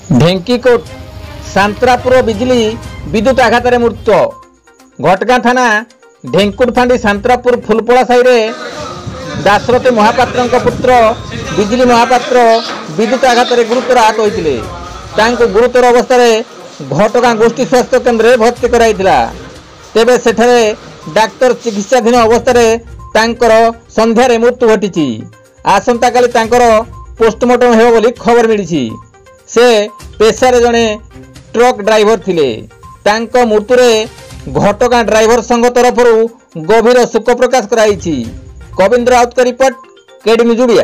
ढेंकीकोट सांतरापुर बिजली विद्युत आघात मृत्यु घटगां थाना ढेंकुट फांडी सांतरापुर फुलपड़ा साई दाशरथी महापात्र पुत्र बिजली महापात्र विद्युत आघात गुरुतर आहत होते गुरुतर अवस्था घटगां गोष्ठी स्वास्थ्य केन्द्र भर्ती कराइथिला। तेबे सेठारे डाक्तर चिकित्साधीन अवस्था संध्यारे मृत्यु घटी। आसंता काली पोस्टमार्टम हेबो बोली खबर मिली। से पेशारे जड़े ट्रक ड्राइवर थिले। तांको मृत्युरे घटगां ड्राइवर संघ तरफ गभीर शोक प्रकाश कराई। कविंद्र राउत का रिपोर्ट, केडी न्यूज ओडिया।